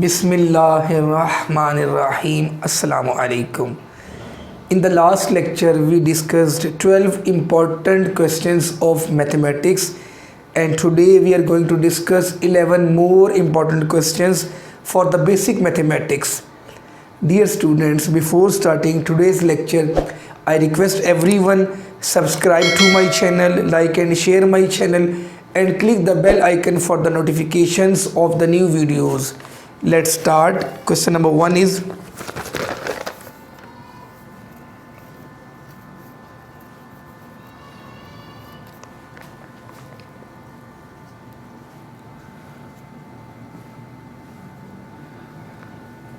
Bismillahirrahmanirrahim. Assalamu alaikum. In the last lecture, we discussed 12 important questions of mathematics, and today we are going to discuss 11 more important questions for the basic mathematics. Dear students, before starting today's lecture, I request everyone subscribe to my channel, like and share my channel, and click the bell icon for the notifications of the new videos. Let's start. Question number 1 is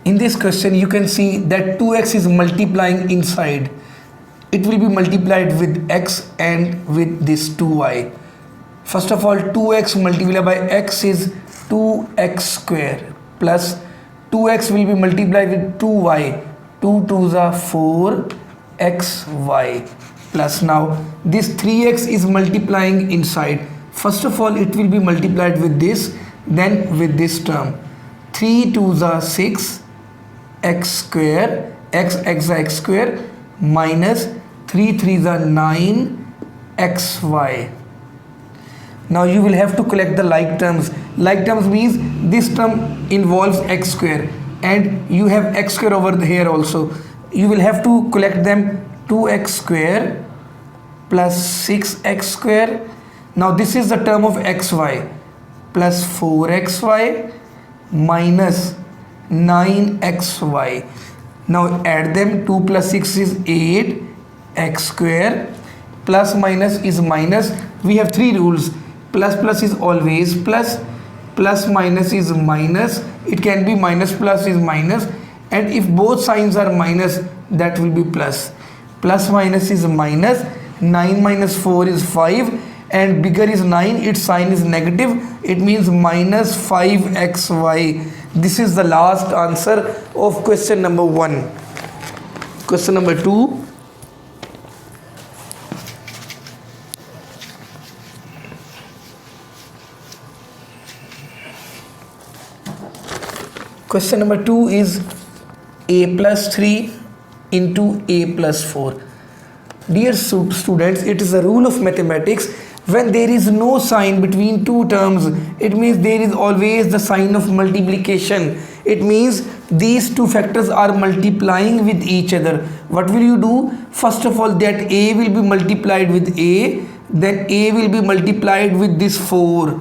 in this question you can see that 2x is multiplying inside. It will be multiplied with x and with this 2y. First of all, 2x multiplied by x is 2x square plus 2x will be multiplied with 2y. 2 2s are 4xy plus now this 3x is multiplying inside. First of all, it will be multiplied with this, then with this term. 3 2s are 6 x square, x square minus 3 3s are 9 xy. Now you will have to collect the like terms. Like terms means this term involves x square and you have x square over here also. You will have to collect them. 2x square plus 6x square. Now this is the term of xy plus 4xy minus 9xy. Now add them. 2 plus 6 is 8 x square. Plus minus is minus. We have three rules. Plus plus is always plus. Plus minus is minus. It can be minus plus is minus. And if both signs are minus, that will be plus. Plus minus is minus. 9 minus 4 is 5. And bigger is 9. Its sign is negative. It means minus 5xy. This is the last answer of question number 1. Question number 2. Question number 2 is a plus 3 into a plus 4. Dear students, it is a rule of mathematics. When there is no sign between two terms, it means there is always the sign of multiplication. It means these two factors are multiplying with each other. What will you do? First of all, that a will be multiplied with a, then a will be multiplied with this 4,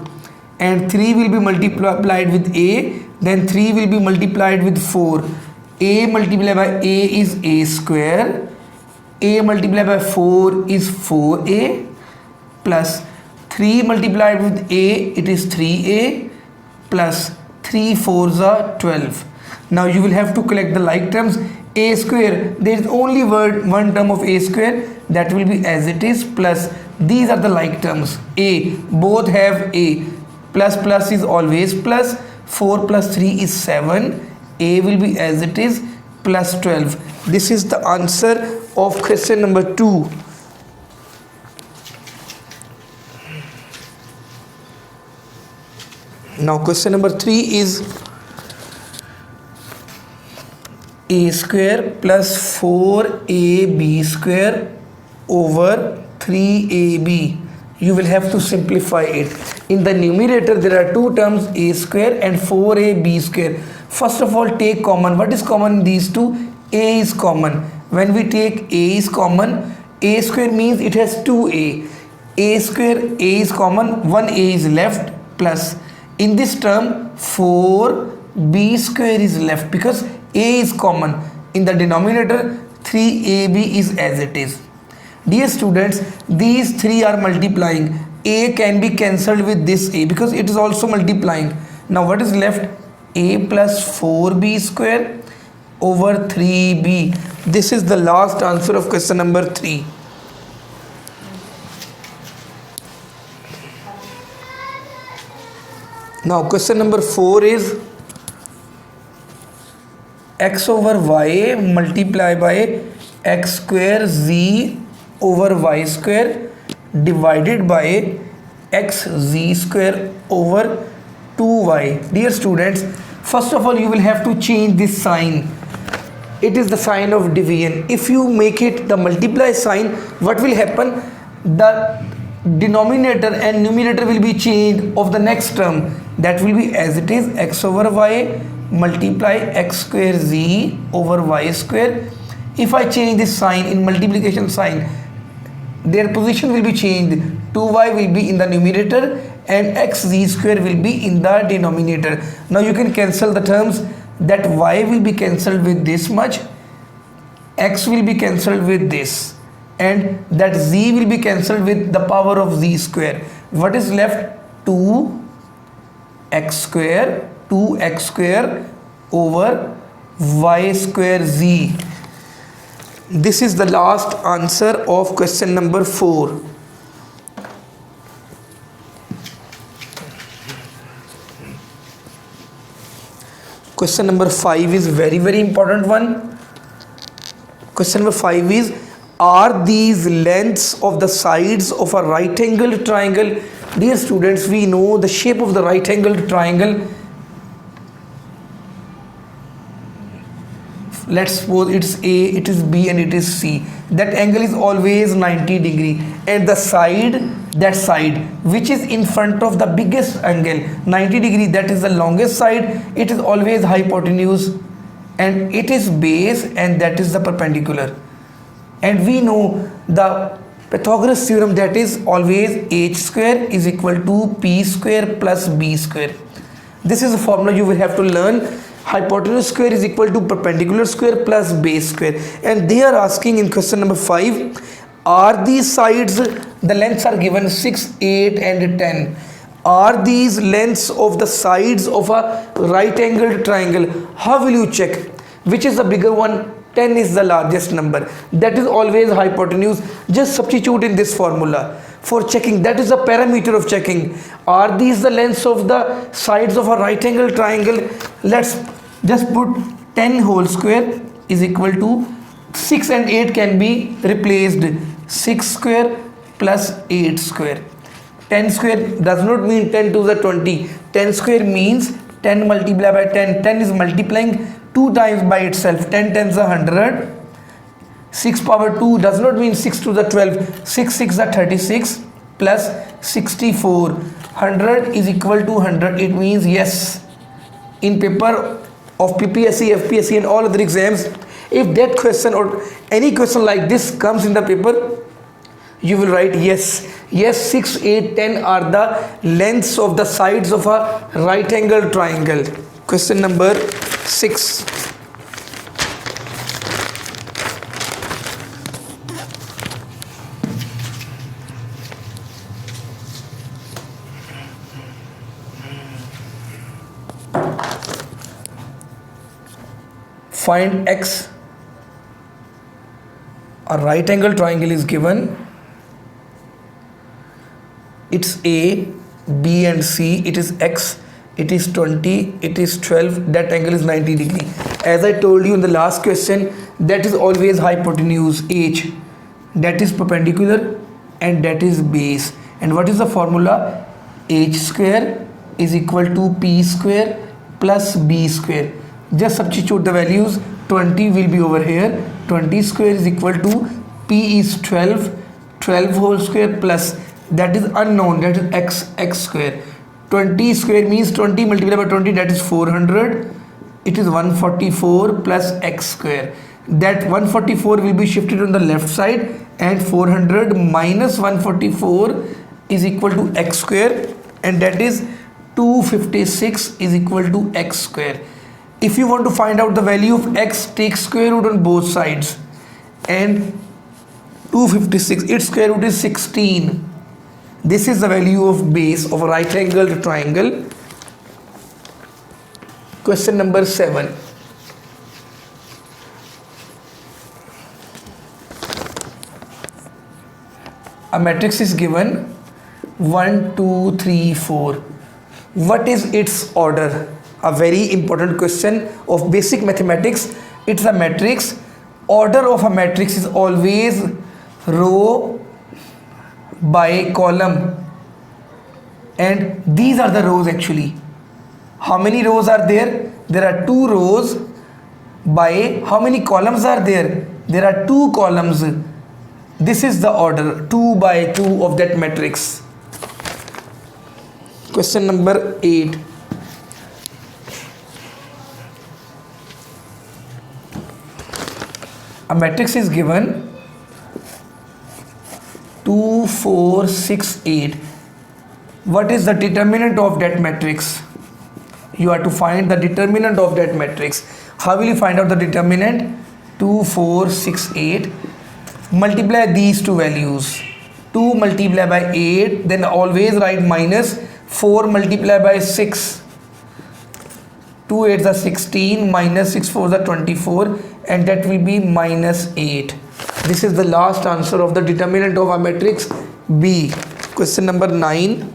and 3 will be multiplied with a, then 3 will be multiplied with 4. A multiplied by a is a square. A multiplied by 4 is 4a plus 3 multiplied with a, it is 3a plus 3 4s are 12. Now you will have to collect the like terms. A square, there is only one term of a square, that will be as it is, plus these are the like terms. A, both have a. Plus plus is always plus. 4 plus 3 is 7. A will be as it is, plus 12. This is the answer of question number 2. Now question number 3 is a square plus 4ab square over 3ab. You will have to simplify it. In the numerator there are two terms, a square and 4ab square. First of all, take common. What is common in these two? A is common. When we take a is common, a square means it has 2a. A square, a is common, 1a is left, plus in this term 4b square is left because a is common. In the denominator 3ab is as it is. Dear students, these three are multiplying. A can be cancelled with this a because it is also multiplying. Now what is left? A plus 4b square over 3b. This is the last answer of question number 3. Now question number 4 is x over y multiplied by x square z over y square divided by x z square over 2y. Dear students, First of all, you will have to change this sign. It is the sign of division. If you make it the multiply sign, what will happen? The denominator and numerator will be changed of the next term. That will be as it is, x over y multiply x square z over y square. If I change this sign in multiplication sign, their position will be changed. 2y will be in the numerator and x z square will be in the denominator. Now you can cancel the terms. That y will be cancelled with this much, x will be cancelled with this, and that z will be cancelled with the power of z square. What is left? 2x square over y square z. This is the last answer of question number 4. Question number 5 is very important one. Question number 5 is, are these lengths of the sides of a right angled triangle? Dear students, we know the shape of the right angled triangle. Let's suppose it's A, it is B and it is C. That angle is always 90 degree, and the side, that side which is in front of the biggest angle 90 degree, that is the longest side, it is always hypotenuse, and it is base, and that is the perpendicular. And we know the Pythagoras theorem, that is always h square is equal to p square plus b square. This is a formula you will have to learn. Hypotenuse square is equal to perpendicular square plus base square. And they are asking in question number 5, are these sides, the lengths are given 6, 8 and 10. Are these lengths of the sides of a right angled triangle? How will you check? Which is the bigger one? 10 is the largest number. That is always hypotenuse. Just substitute in this formula for checking. That is the parameter of checking. Are these the lengths of the sides of a right angle triangle? Let's just put 10 whole square is equal to 6 and 8 can be replaced. 6 square plus 8 square. 10 square does not mean 10 to the 20. 10 square means 10 multiplied by 10. 10 is multiplying 2 times by itself. 10 tens are 100. 6 power 2 does not mean 6 to the 12. 6 6 are 36 plus 64. 100 is equal to 100. It means yes. In paper of PPSC, FPSC and all other exams, if that question or any question like this comes in the paper, you will write yes. Yes, 6, 8, 10 are the lengths of the sides of a right angle triangle. Question number 6. Find x. A right angle triangle is given. It's A, B and C. It is x, it is 20, it is 12. That angle is 90 degree. As I told you in the last question, that is always hypotenuse h. That is perpendicular and that is base. And what is the formula? H square is equal to p square plus b square. Just substitute the values. 20 will be over here. 20 square is equal to p is 12. 12 whole square plus that is unknown, that is x square. 20 square means 20 multiplied by 20, that is 400. It is 144 plus x square. That 144 will be shifted on the left side, and 400 minus 144 is equal to x square, and that is 256 is equal to x square. If you want to find out the value of x, take square root on both sides, and 256, its square root is 16. This is the value of base of a right angled triangle. Question number 7. A matrix is given 1, 2, 3, 4. What is its order? A very important question of basic mathematics. It's a matrix. Order of a matrix is always row by column, and these are the rows actually. How many rows are there? There are 2 rows. By how many columns are there? There are 2 columns. This is the order 2 by 2 of that matrix. Question number 8. A matrix is given 2, 4, 6, 8. What is the determinant of that matrix? You have to find the determinant of that matrix. How will you find out the determinant? 2, 4, 6, 8. Multiply these two values. 2 multiplied by 8, then always write minus 4 multiplied by 6. 2 8s are 16, minus 6 4s are 24, and that will be minus 8. This is the last answer of the determinant of our matrix B. Question number 9.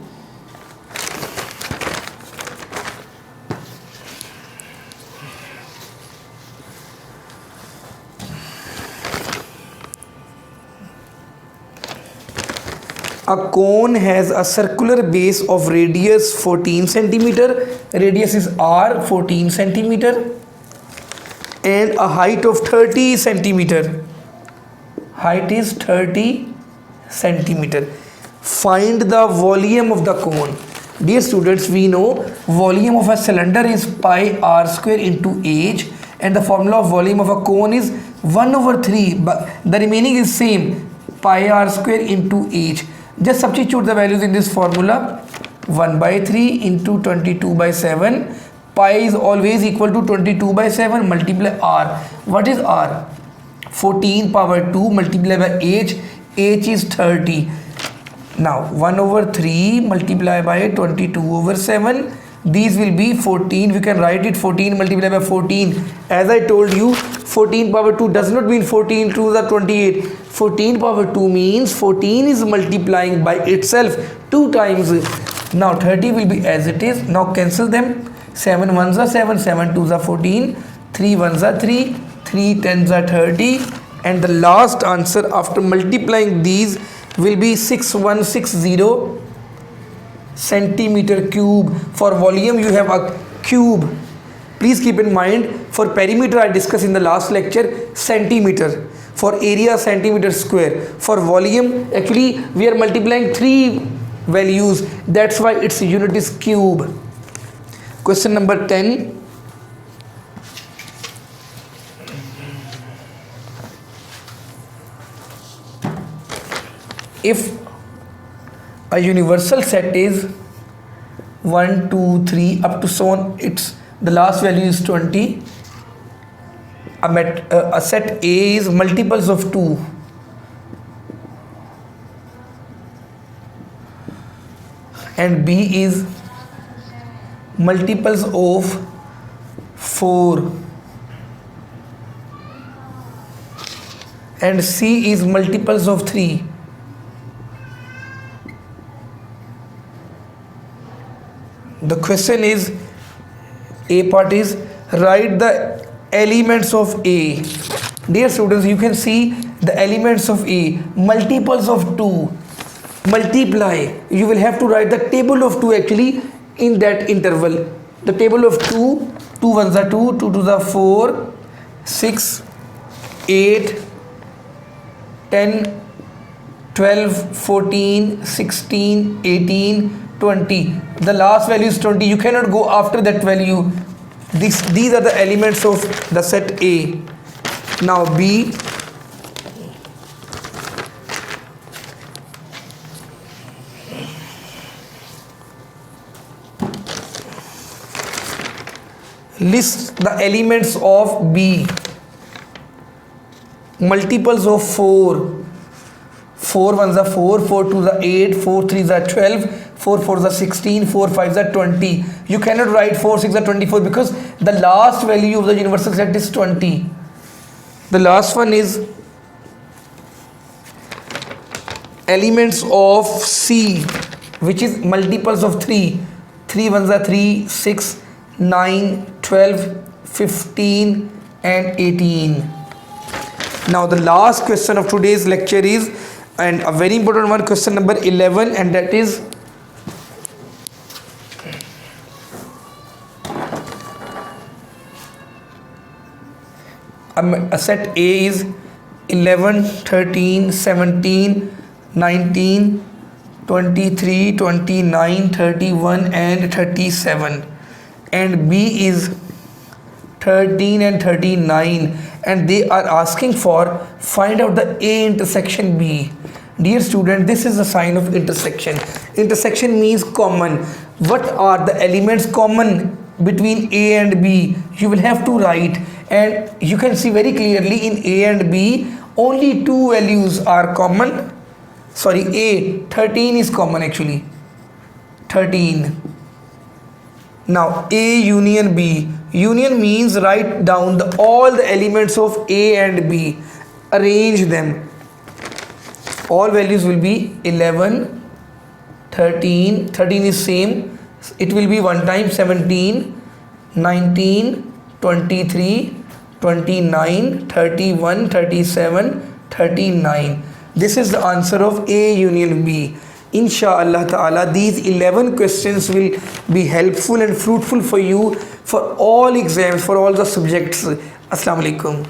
A cone has a circular base of radius 14 centimeter. Radius is R, 14 centimeter, and a height of 30 centimeter. Height is 30 centimeter. Find the volume of the cone. Dear students, we know volume of a cylinder is pi r square into h, and the formula of volume of a cone is 1 over 3, but the remaining is same, pi r square into h. Just substitute the values in this formula. 1 by 3 into 22 by 7. Pi is always equal to 22 by 7. Multiply r. What is r? 14 power 2 multiplied by h. h is 30. Now 1 over 3 multiplied by 22 over 7. These will be 14. We can write it 14 multiplied by 14. As I told you, 14 power 2 does not mean 14 to the 28. 14 power 2 means 14 is multiplying by itself 2 times. Now 30 will be as it is. Now cancel them. 7 1s are 7, 7 2s are 14, 3 1s are 3, 3 10s are 30, and the last answer after multiplying these will be 6160 centimeter cube. For volume you have a cube. Please keep in mind, for perimeter I discussed in the last lecture centimeter, for area centimeter square, for volume actually we are multiplying 3 values, that's why its unit is cube. Question number 10. If a universal set is 1 2 3 up to so on, it's the last value is 20. A set A is multiples of 2. And B is multiples of 4. And C is multiples of 3. The question is, A part is write the elements of A. Dear students, you can see the elements of A, multiples of 2. Multiply. You will have to write the table of 2 actually in that interval. The table of 2, 2 1s are 2, 2 2s are 4, 6, 8, 10, 12, 14, 16, 18, 20. The last value is 20. You cannot go after that value. These are the elements of the set A. Now B. List the elements of B. Multiples of 4. 4 1s are 4, 4 2s are 8, 4 3s are 12, 4 4s are 16, 4 5s are 20. You cannot write 4 6 are 24 because the last value of the universal set is 20. The last one is elements of C, which is multiples of 3. 3 1s are 3, 6, 9, 12, 15 and 18. Now the last question of today's lecture is, and a very important one, question number 11, and that is A set A is 11, 13, 17, 19, 23, 29, 31 and 37, and B is 13 and 39, and they are asking for find out the A intersection B. Dear student, this is a sign of intersection. Intersection means common. What are the elements common between A and B? You will have to write, and you can see very clearly in A and B only two values are common. Sorry, A 13 is common actually. 13. Now A union B. Union means write down all the elements of A and B, arrange them. All values will be 11, 13, 13 is same, it will be one time, 17, 19, 23, 29, 31, 37, 39. This is the answer of A union B. Insha'Allah ta'ala, these 11 questions will be helpful and fruitful for you for all exams, for all the subjects. Assalamu alaikum.